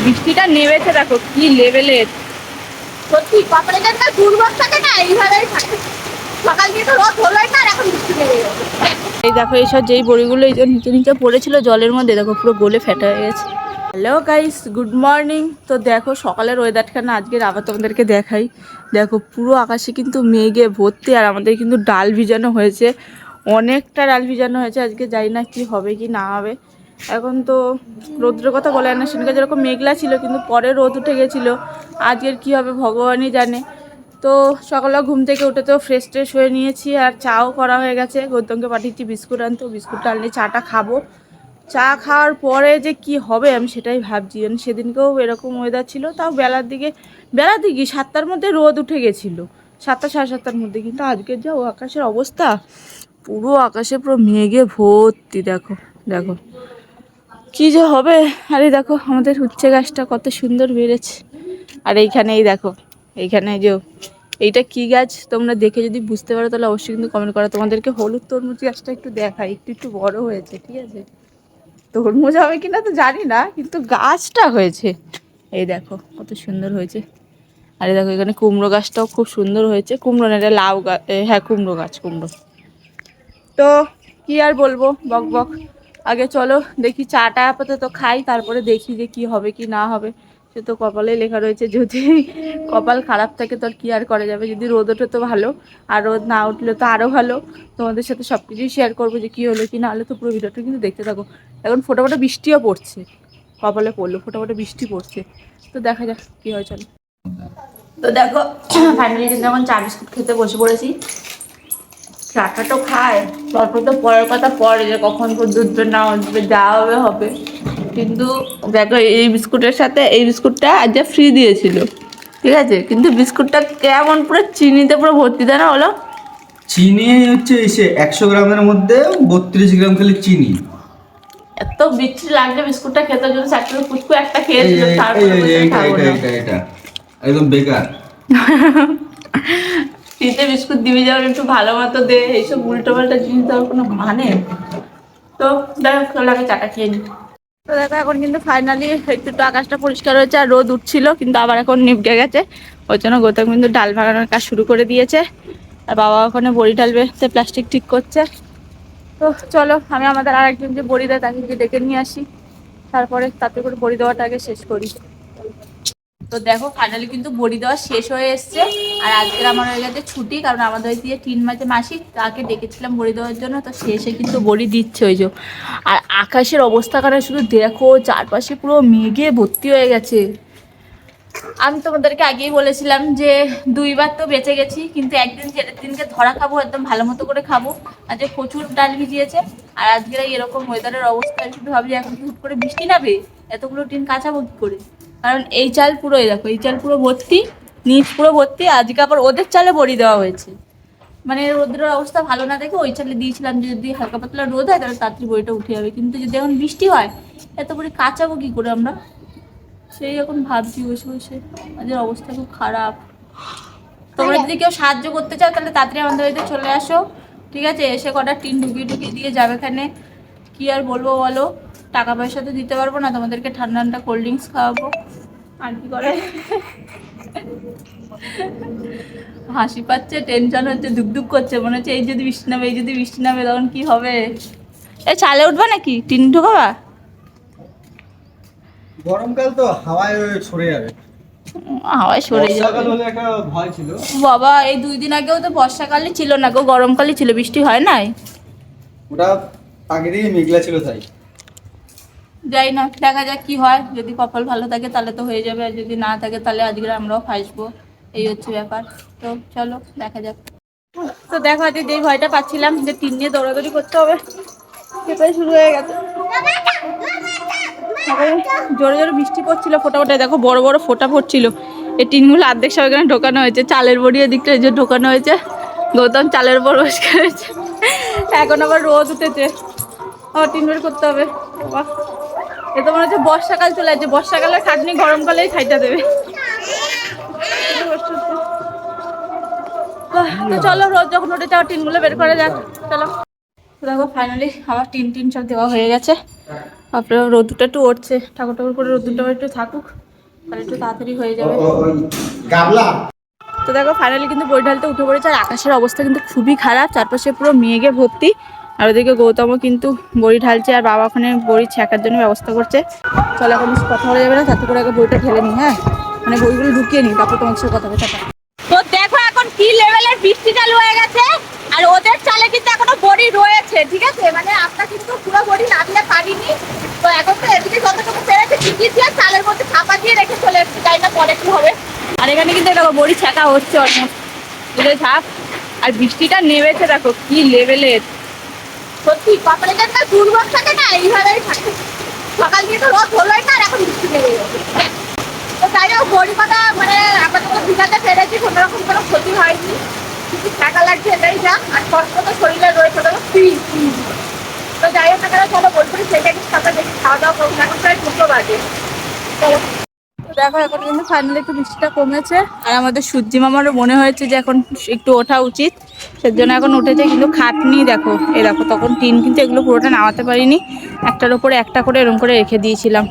বৃষ্টিটা নেমেছে দেখো কি লেভেলের। সত্যি কপালে যেন দুর্ভোগ থাকে না, এইভাবেই থাকে। সকাল দিয়ে তো রোদ হলোই না, আর এখন বৃষ্টি নেমে গেছে। এই দেখো এইসব যেই বড়িগুলো এই যে নিচে নিচে পড়েছিল জলের মধ্যে, দেখো পুরো গলে ফেটে হয়ে গেছে। Hello guys, good morning. তো দেখো সকালের ওয়েদারটা না আজকের আবার তোমাদেরকে দেখাই। দেখো পুরো আকাশে কিন্তু মেঘে ভর্তি, আর আমাদের কিন্তু ডাল ভিজানো হয়েছে, অনেকটা ডাল ভিজানো হয়েছে। আজকে জানি না কি হবে কি না হবে। এখন তো রোদ্রের কথা বলে না, সেদিনকে যেরকম মেঘলা ছিল কিন্তু পরে রোদ উঠে গেছিলো। আজকের কি হবে ভগবানই জানে। তো সকালে ঘুম থেকে উঠে তো ফ্রেশ ট্রেশ হয়ে নিয়েছি, আর চাও করা হয়ে গেছে। গৌতমকে পাঠিয়েছি বিস্কুট আনতে, বিস্কুট আনলে চাটা খাবো। চা খাওয়ার পরে যে কি হবে আমি সেটাই ভাবছি। সেদিনকেও এরকম ওয়েদার ছিল, তাও বেলার দিকে 7টার মধ্যে রোদ উঠে গেছিলো, 7টা সাড়ে 7টার মধ্যে। কিন্তু আজকের যা আকাশের অবস্থা, পুরো আকাশে পুরো মেঘে ভর্তি। দেখো দেখো কি যে হবে। আর এই দেখো আমাদের উচ্ছে গাছটা কত সুন্দর বেড়েছে। আর এইখানেই দেখো, এইখানে যে এইটা কি গাছ তোমরা দেখে যদি বুঝতে পারো তাহলে অবশ্যই কিন্তু কমেন্ট করো। তোমাদেরকে হলুদ তরমুজ গাছটা একটু দেখাই, একটু একটু বড় হয়েছে, ঠিক আছে। তরমুজ হবে কিনা তো জানি না, কিন্তু গাছটা হয়েছে। এই দেখো কত সুন্দর হয়েছে। আর এই দেখো এখানে কুমড়ো গাছটাও খুব সুন্দর হয়েছে। কুমড়ো না, এটা লাউ গাছ, হ্যাঁ কুমড়ো গাছ, কুমড়ো। তো কি আর বলবো, বক বক। আগে চলো দেখি চাটা আপাতত খাই, তারপরে দেখি যে কি হবে কি না হবে। সে তো কপালে লেখা রয়েছে, যদি কপাল খারাপ থাকে তো আর কি আর করা যাবে। যদি রোদ ওঠে তো ভালো, আর রোদ না উঠলে তো আরও ভালো। তোমাদের সাথে সব কিছুই শেয়ার করবো যে কী হলো কি না হলো। তো পুরো ভিডিওটা কিন্তু দেখতে থাকো। এখন ফোটা ফোটা বৃষ্টিও পড়ছে, কপালে পড়লো ফোটা ফোটা বৃষ্টি পড়ছে। তো দেখা যাক কী হয়, চলো। তো দেখো ফাইনালি কিন্তু এখন চা বিস্কুট খেতে বসে পড়েছি। চাটা তো খায়, তারপর তো পরের কথা পরে যে কখন দুধবে না উঠবে, যা হবে হবে। কিন্তু দেখো এই বিস্কুটের সাথে এই বিস্কুটটা আজ যা ফ্রি দিয়েছিল, ঠিক আছে, কিন্তু বিস্কুটটা কেমন পুরো চিনিতে পুরো ভর্তি দেয় না বলো। চিনি হচ্ছে এসে 100 গ্রামের মধ্যে 32 গ্রাম খালি চিনি। এত বিচ্ছিরি লাগছে বিস্কুটটা খেতে, যদি চারটে পুচকু একটা খেয়েছিল তারপরে এই বসে এইটা খাবো এইটা না। এইটা এটা একদম বেকার। ফ্রিতে বিস্কুট দিবি যাও একটু ভালো মতো দে, এইসব উল্টো পাল্টা জিনিস দেওয়ার কোনো মানে। তো দেখো লাগে চাটা খেয়ে নি। তো দেখো এখন কিন্তু ফাইনালি একটু তো আকাশটা পরিষ্কার হয়েছে, আর রোদ উঠছিল কিন্তু আবার এখন নিভে গেছে। ওই জন্য গৌতম কিন্তু ডাল ভাঙানোর কাজ শুরু করে দিয়েছে, আর বাবা ওখানে বড়ি ঢালবে, সে প্লাস্টিক ঠিক করছে। তো চলো আমি আমাদের আরেকজন যে বড়ি দেয় তাকে গিয়ে ডেকে নিয়ে আসি, তারপরে তাতে করে বড়ি দেওয়াটা আগে শেষ করি। তো দেখো ফাইনালি কিন্তু বড়ি দেওয়া শেষ হয়ে এসছে। আর আজকের আমার হয়ে গেছে ছুটি, কারণ আমাদের ওই দিয়ে 3 মাসে মাসি তাকে ডেকেছিলাম বড়ি দেওয়ার জন্য। তো শেষে কিন্তু বড়ি দিচ্ছে ওই যে। আর আকাশের অবস্থা কারণে শুধু দেখো চারপাশে পুরো মেঘে ভর্তি হয়ে গেছে। আমি তোমাদেরকে আগেই বলেছিলাম যে 2বার তো বেঁচে গেছি, কিন্তু একদিন যেটা দিনকে ধরা খাবো একদম ভালো মতো করে খাবো। আজকে প্রচুর ডাল ভিজিয়েছে, আর আজকের এরকম ওয়েদারের অবস্থা আমি শুধু ভাবছি এখন হুট করে বৃষ্টি নাবে, এতগুলো টিন কাঁচাবো কি করে। কারণ এই চাল পুরো, এই দেখো এই চাল পুরো ভর্তি, নিচ পুরো ভর্তি। আজকে আবার ওদের চালে বড়ি দেওয়া হয়েছে, মানে রোদের অবস্থা ভালো না দেখে ওই চালে দিয়েছিলাম যে যদি হালকা পাতলা রোদ হয় তাহলে তাড়াতাড়ি বড়িটা উঠে যাবে। কিন্তু যদি এখন বৃষ্টি হয় এত বড়ি কাঁচাবো কি করে আমরা, সেই এখন ভাবছি বসে বসে। আমাদের অবস্থা খুব খারাপ। তোমরা যদি কেউ সাহায্য করতে চাও তাহলে তাড়াতাড়ি আমাদের বাড়িতে চলে আসো, ঠিক আছে। এসে কটা টিন ঢুকিয়ে ঢুকিয়ে দিয়ে যাবে এখানে। কি আর বলবো বলো, টাকা পয়সা তো দিতে পারবো না, তোমাদেরকে ঠান্ডা ঠান্ডা কোল্ড ড্রিঙ্কস খাওয়াবো। আর কি করে হাসি পাচ্ছে, টেনশন হচ্ছে, দুক করছে, মনে হচ্ছে এই যদি বৃষ্টি নামে, এই যদি বৃষ্টি নামে তখন কি হবে। এ চালে উঠবা নাকি, টিন ঢোকাবা? গরমকাল তো হাওয়ায় ছড়ে যাবে। হাওয়ায় সরে যাবে। বর্ষাকাল হলে একটা ভয় ছিল। বাবা এই 2 দিন আগেও তো বর্ষাকালই ছিল না গো, গরমকালই ছিল, বৃষ্টি হয় নাই। ওটা আগে দিয়ে মেঘলা ছিল তাই। যাই না, দেখা যাক কি হয়। যদি কপাল ভালো থাকে তাহলে তো হয়ে যাবে, আর যদি না থাকে তাহলে আজকে আমরাও ফাঁসবো। এই হচ্ছে ব্যাপার। তো চলো দেখা যাক। তো দেখো আজকে যেই ভয়টা পাচ্ছিলাম যে টিন নিয়ে দৌড়াদৌড়ি করতে হবে, সেটাই শুরু হয়ে গেছে। জোরে জোরে বৃষ্টি পড়ছিল, ফোটা ফোটা দেখো বড় বড় ফোটা পড়ছিল। এই টিনগুলো অর্ধেক সব এখানে ঢোকানো হয়েছে, চালের বড়ি দিকটা এই যে ঢোকানো হয়েছে। গৌতম চালের উপর বসে হয়েছে। এখন আবার রোদ উঠেছে, আবার টিন বের করতে হবে। বাবা এ তো মনে হচ্ছে বর্ষাকাল চলে যাচ্ছে, বর্ষাকালের খাটনি গরমকালেই খাইটা দেবে। তো চলো রোদ যখন উঠেছে টিনগুলো বের করা যাক, চলো। দেখো ফাইনালি আমার টিন সব দেওয়া হয়ে গেছে। তারপরে রোদ্দুরটা একটু উঠছে, ঠাকুর ঠাকুর করে রোদ্দুরটা একটু থাকুক, তাহলে একটু তাড়াতাড়ি হয়ে যাবে। তো দেখো ফাইনালি কিন্তু বই ঢালতে উঠে পড়েছে, আর আকাশের অবস্থা কিন্তু খুবই খারাপ, চারপাশে পুরো মেঘে ভর্তি। আর ওদিকে গৌতম কিন্তু বড়ি ঢালছে, আর বাবা ওখানে বড়ি ছ্যাঁকার জন্য ব্যবস্থা করছে। চলো এখন বেশি কথা বলা যাবে না, তাতে করে আগে বইটা ঢেলে নিই। হ্যাঁ, মানে বইগুলো ঢুকিয়ে নিই, তারপর তোমার সাথে কথা বলতে। তো দেখো এখন কি লেভেলের বৃষ্টি চালু হয়ে গেছে, আর ওদের চালে কিন্তু এখনো বড়ি রয়েছে, ঠিক আছে? মানে আমরা কিন্তু পুরো বড়ি নামিয়ে পারিনি। তো এখন তো এদিকে যতটুকু পেরেছে টিকিট দিয়ে চালের মধ্যে ছাপা দিয়ে রেখে চলে এসেছি, জানি না পরে কি হবে। আর এখানে কিন্তু দেখো বড়ি ছ্যাঁকা হচ্ছে অলমোস্ট, বুঝে ঝাঁপ। আর বৃষ্টিটা নেমেছে দেখো কি লেভেলের, সত্যি কপালে যে একটা দুর্ভোগ থাকে না, এইভাবেই থাকে। সকাল দিয়ে তো রোদ হলোই না, আর এখন বৃষ্টি নেমে গেছে। তো যাই হোক বড়ি কথা মানে আমরা তো ভিজাতে পেরেছি, কোনো রকম কোনো ক্ষতি হয়নি, কিছু টাকা লাগছে এটাই যা। আর কষ্ট তো শরীরে রয়েছে, তো তো যাই হোক না, চলো বলবো সেটা কিন্তু তারপরে দেখি খাওয়া দাওয়া করবো, এখন প্রায় 2টো বাজে। চলো দেখো এখন কিন্তু ফাইনালি একটু বৃষ্টিটা কমেছে, আর আমাদের সূর্যি মামারও মনে হয়েছে যে এখন একটু ওঠা উচিত, সেজন্য এখন উঠেছে। কিন্তু খাটনি দেখো, এই দেখো তখন টিন কিন্তু এগুলো পুরোটা নামাতে পারিনি, একটার উপরে একটা করে এরকম করে রেখে দিয়েছিলাম।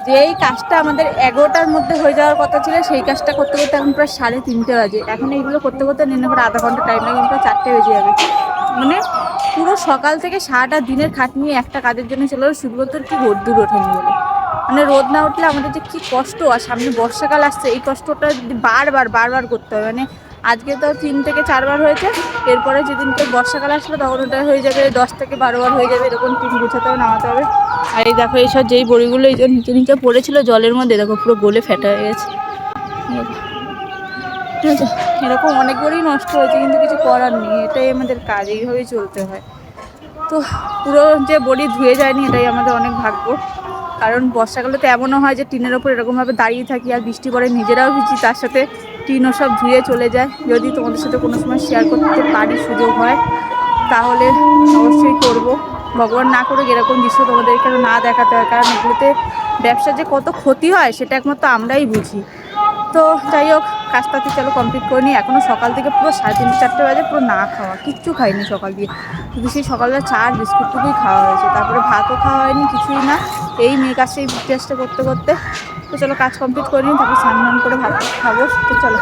যে এই কাজটা আমাদের 11টার মধ্যে হয়ে যাওয়ার কথা ছিল, সেই কাজটা করতে করতে এখন প্রায় 3:30 বাজে। এখন এইগুলো করতে করতে নিয়ে করে আধা ঘন্টা টাইম লাগে, প্রায় 4টে বেজে যাবে। মানে পুরো সকাল থেকে সারাটা দিনের খাটনি একটা কাজের জন্য চলে গেলো, শুধুমাত্র কি রোদ্দুর ওঠেনি বলে। মানে রোদ না উঠলে আমাদের যে কী কষ্ট, আর সামনে বর্ষাকাল আসছে, এই কষ্টটা যদি বারবার করতে হবে। মানে আজকে তো 3 থেকে 4 বার হয়েছে, এরপরে যেদিনকে বর্ষাকাল আসবে তখন ওটা হয়ে যাবে 10 থেকে 12 বার হয়ে যাবে, এরকম টিন গুছাতে হবে, নামাতে হবে। আর এই দেখো এইসব যেই বড়িগুলো এই যে নিচে নিচে পড়েছিল জলের মধ্যে, দেখো পুরো গলে ফেটা হয়ে গেছে। ঠিক আছে, এরকম অনেক বড়ি নষ্ট হয়েছে, কিন্তু কিছু করার নেই, এটাই আমাদের কাজ, এইভাবেই চলতে হয়। তো পুরো যে বড়ি ধুয়ে যায়নি এটাই আমাদের অনেক ভাগ্য, কারণ বর্ষাকালে তো এমনও হয় যে টিনের ওপর এরকমভাবে দাঁড়িয়ে থাকি, আর বৃষ্টি পড়ে নিজেরাও ভিজি, তার সাথে টিনও সব ধুয়ে চলে যায়। যদি তোমাদের সাথে কোনো সময় শেয়ার করতে পারি, সুযোগ হয়, তাহলে অবশ্যই করব। ভগবান না করে এরকম দৃশ্য তোমাদেরকে না দেখাতে হয়, কারণ এগুলোতে ব্যবসার যে কত ক্ষতি হয় সেটা একমাত্র আমরাই বুঝি। তো যাই হোক, কাজটাতে চলো কমপ্লিট করে নিই। এখনও সকাল থেকে পুরো 3:30 4টে বাজে, পুরো না খাওয়া, কিচ্ছু খাইনি সকাল দিয়ে, শুধু সেই সকালবেলা চা আর বিস্কুটটুকুই খাওয়া হয়েছে, তারপরে ভাতও খাওয়া হয়নি, কিছুই না। এই মেয়ে কাজটা এই চেষ্টা করতে করতে, তো চলো কাজ কমপ্লিট করে নিই, তারপর স্নান করে ভাত খাবো। তো চলো।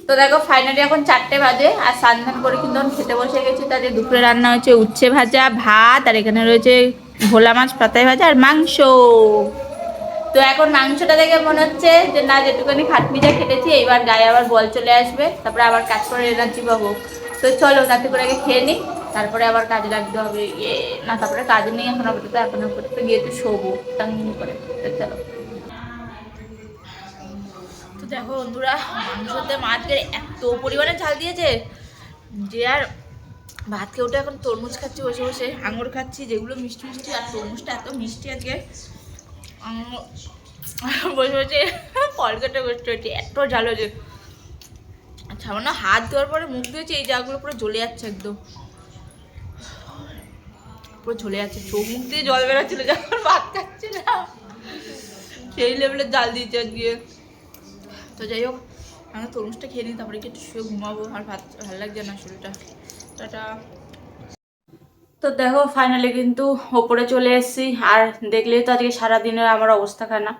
তো দেখো ফাইনালি এখন 4টে বাজে, আর স্নান করে কিন্তু আমি খেতে বসে গেছি। তাদের দুপুরে রান্না হয়েছে উচ্ছে ভাজা, ভাত, আর এখানে রয়েছে ভোলা মাছ পাতায় ভাজা আর মাংস। তো এখন মাংসটা দেখে মনে হচ্ছে যে না, যেটুকুনি খাটমিটা খেটেছি এইবার গায়ে আবার বল চলে আসবে, তারপরে আবার কাজ করে এনার্জি পাবো। তো চলো তাতে করে আগে খেয়ে নিই, তারপরে আবার কাজে লাগতে হবে। না, তারপরে কাজে নেই এখন আপাতত, এখন আপাতত গিয়ে একটু শোবো টাং করে। তো চলো। তো দেখো বন্ধুরা, মাংসতে মাছের এত পরিমাণে ঝাল দিয়েছে যে আর ভাত খেয়ে উঠে এখন তরমুজ খাচ্ছি বসে বসে, আঙুর খাচ্ছি, যেগুলো মিষ্টি মিষ্টি, আর তরমুজটা এত মিষ্টি আজকে, বসে বসে কলকাতা করতে হচ্ছে, এত ঝাল হয়েছে। সামান্য হাত ধোয়ার পরে মুখ ধুয়েছে, এই জায়গাগুলো পুরো জ্বলে যাচ্ছে, একদম পুরো ঝলে যাচ্ছে, চোখ মুখ দিয়ে জল বেরোচ্ছিল যখন ভাত খাচ্ছিলাম, সেই লেভেলের জাল দিয়েছে আজকে। তো যাই হোক, আমরা তরমুজটা খেয়ে নিই, তারপরে একটু শুয়ে ঘুমাবো, আর ভাত ভালো লাগছে না শরীরটা। টাটা। তো দেখো ফাইনালি কিন্তু ওপরে চলে এসেছি, আর দেখলেই তো আজকে সারাদিনের আমার অবস্থা খানা।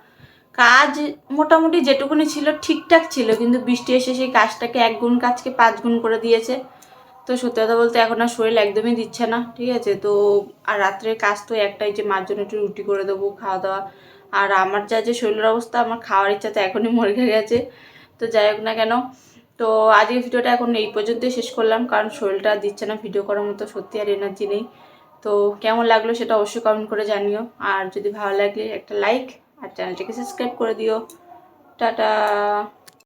কাজ মোটামুটি যেটুকুনি ছিল ঠিকঠাক ছিল, কিন্তু বৃষ্টি এসে সেই কাজটাকে 1 গুণ কাজকে 5 গুণ করে দিয়েছে। তো সত্যি কথা বলতে এখন আর শরীর একদমই দিচ্ছে না, ঠিক আছে? তো আর রাত্রের কাজ তো একটাই, যে মার জন্য একটু রুটি করে দেবো, খাওয়া দাওয়া। আর আমার যা যে শরীরের অবস্থা, আমার খাওয়ার ইচ্ছা তো এখনই মরে গেছে। তো যাই হোক না কেন, তো আজকের ভিডিওটা এখন এই পর্যন্তই শেষ করলাম, কারণ শরীরটা দিচ্ছে না ভিডিও করার মতো, সত্যি আর এনার্জি নেই। তো কেমন লাগলো সেটা অবশ্যই কমেন্ট করে জানিও, আর যদি ভালো লাগে একটা লাইক আর চ্যানেলটাকে সাবস্ক্রাইব করে দিও। টাটা।